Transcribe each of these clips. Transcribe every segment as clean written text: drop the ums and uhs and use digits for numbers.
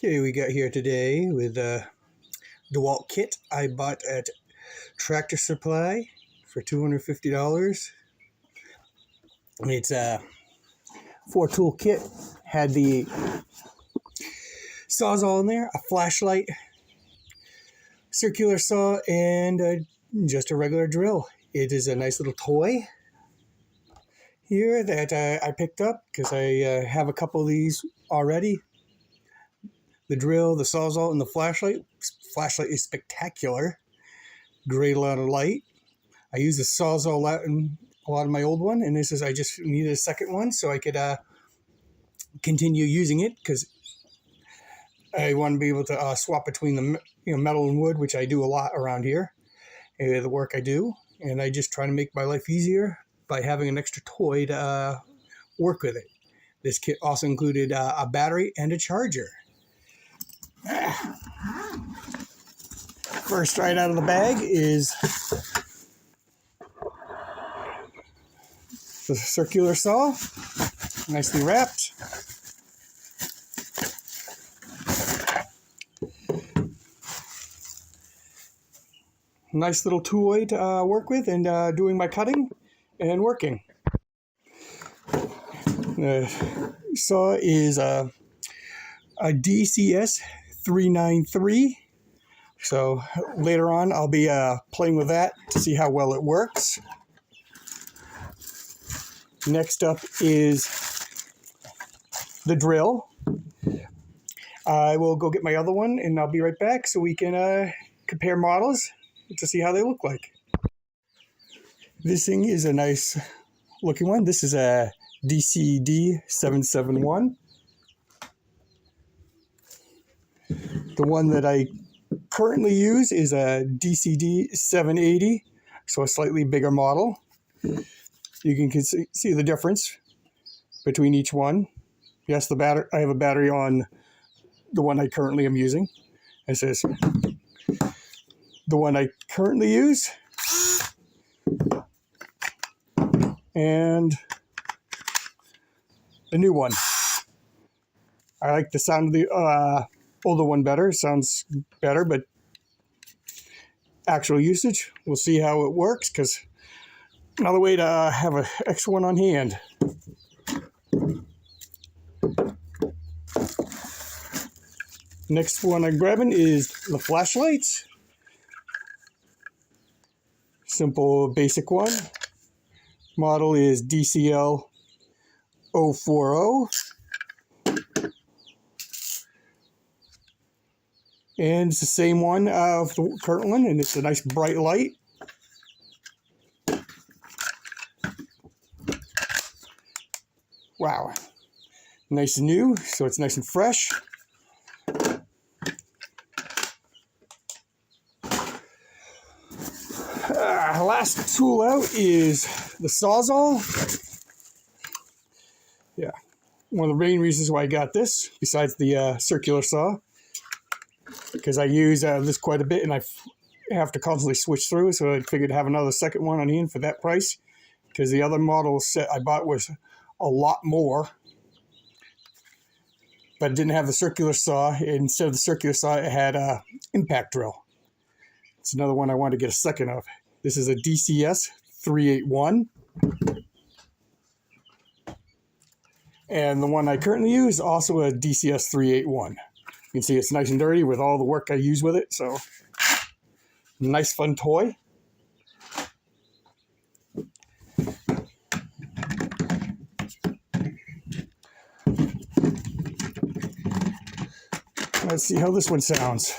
Okay, we got here today with a Dewalt kit I bought at Tractor Supply for $250. It's a 4-tool kit. Had the Sawzall in there, a flashlight, circular saw, and just a regular drill. It is a nice little toy here that I picked up because I have a couple of these already. The drill, the Sawzall, and the flashlight. Flashlight is spectacular. Great amount of light. I use the Sawzall a lot of my old one, and I just needed a second one so I could continue using it because I want to be able to swap between the metal and wood, which I do a lot around here. The work I do, and I just try to make my life easier by having an extra toy to work with it. This kit also included a battery and a charger. First, right out of the bag is the circular saw, nicely wrapped. Nice little toy to work with and doing my cutting and working. The saw is a DCS383. So later on, I'll be playing with that to see how well it works. Next up is the drill. I will go get my other one, and I'll be right back so we can compare models to see how they look like. This thing is a nice looking one. This is a DCD771. The one that I currently use is a DCD780, so a slightly bigger model. You can see the difference between each one. Yes, I have a battery on the one I currently am using. It says the one I currently use and the new one. I like the sound of the older one better. It sounds better, but actual usage, we'll see how it works, because another way to have an extra one on hand. Next one I'm grabbing is the flashlight. Simple, basic one. Model is DCL040. And it's the same one of the current one, and it's a nice bright light. Wow. Nice and new, so it's nice and fresh. Last tool out is the Sawzall. Yeah, one of the main reasons why I got this, besides the circular saw, because I use this quite a bit and I have to constantly switch through, so I figured to have another second one on hand for that price, because the other model set I bought was a lot more, but it didn't have the circular saw. Instead of the circular saw, it had a impact drill. It's another one I wanted to get a second of. This is a DCS381. And the one I currently use, also a DCS381. You can see it's nice and dirty with all the work I use with it. So, nice fun toy. Let's see how this one sounds.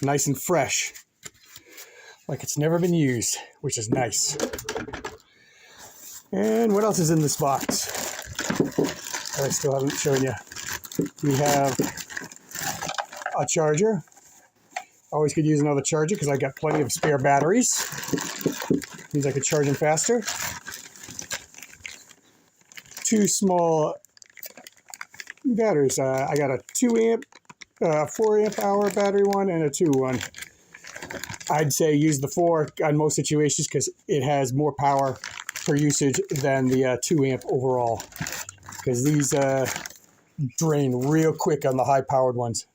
Nice and fresh, like it's never been used, which is nice. And what else is in this box? I still haven't shown you. We have a charger. Always could use another charger because I got plenty of spare batteries. Means I could charge them faster. 2 small batteries. I got a 2 amp, 4 amp hour battery one and a 2 one. I'd say use the 4 on most situations because it has more power per usage than the 2 amp overall. Because these drain real quick on the high-powered ones.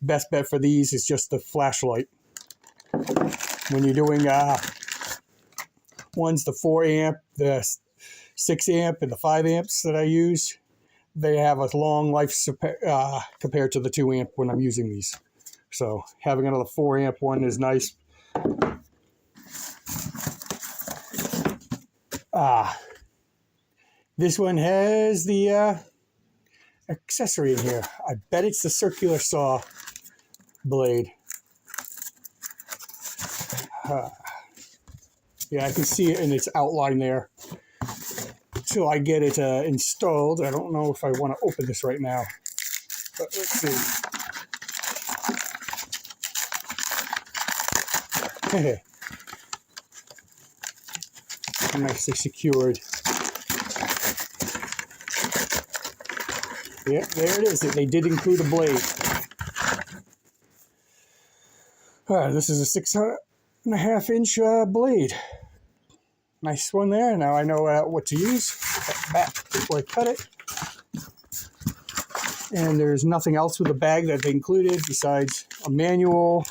Best bet for these is just the flashlight. When you're doing one's the 4 amp, the 6 amp, and the 5 amps that I use, they have a long life compared to the 2 amp when I'm using these. So having another 4 amp one is nice. This one has the accessory in here. I bet it's the circular saw blade. Yeah, I can see it in its outline there. Till I get it installed. I don't know if I want to open this right now. But let's see. Nicely secured. Yeah, there it is. They did include a blade. This is a 6.5 inch blade. Nice one there. Now I know what to use. Cut back before I cut it. And there's nothing else with the bag that they included besides a manual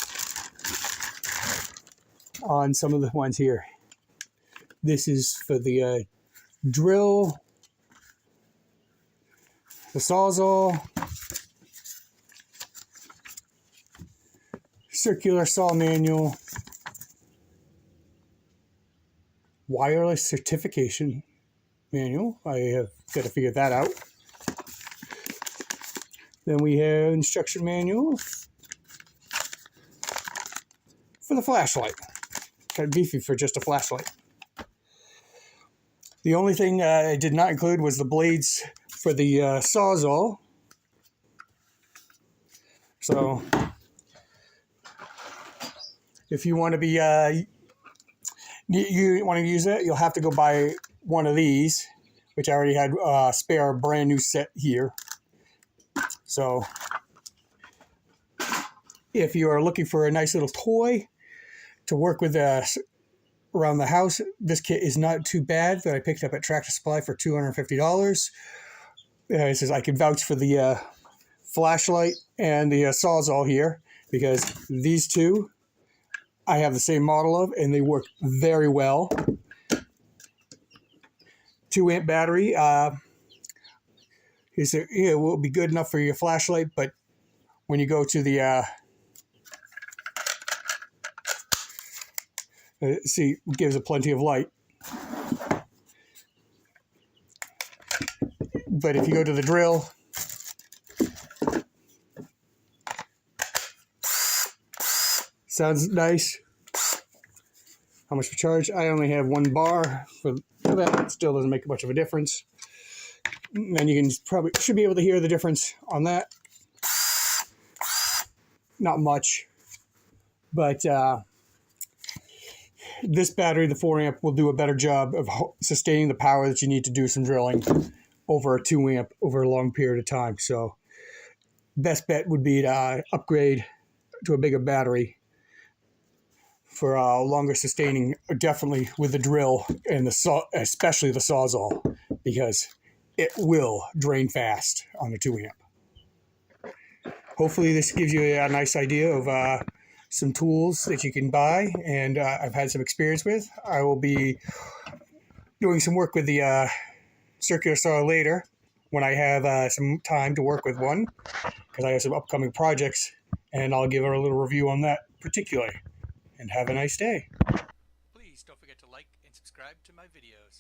on some of the ones here. This is for the drill, the Sawsall, circular saw manual, wireless certification manual. I have got to figure that out. Then we have instruction manual for the flashlight. Kind of beefy for just a flashlight. The only thing I did not include was the blades for the Sawsall. So if you want to be you want to use it, you'll have to go buy one of these, which I already had a spare brand new set here. So if you are looking for a nice little toy to work with around the house, this kit is not too bad that I picked up at Tractor Supply for $250. It says I can vouch for the flashlight and the Sawsall here because these two I have the same model of and they work very well. 2 amp battery. He said, yeah, it will be good enough for your flashlight, but when you go to the see, it gives it plenty of light. But if you go to the drill, sounds nice. How much for charge? I only have 1 bar for that. It still doesn't make much of a difference. And you can should be able to hear the difference on that. Not much, but this battery, the 4 amp, will do a better job of sustaining the power that you need to do some drilling over a 2 amp over a long period of time. So best bet would be to upgrade to a bigger battery for longer sustaining, definitely with the drill and especially the Sawsall, because it will drain fast on the 2 amp. Hopefully this gives you a nice idea of some tools that you can buy and I've had some experience with. I will be doing some work with the circular saw later when I have some time to work with one, because I have some upcoming projects, and I'll give her a little review on that particularly. And have a nice day. Please don't forget to like and subscribe to my videos.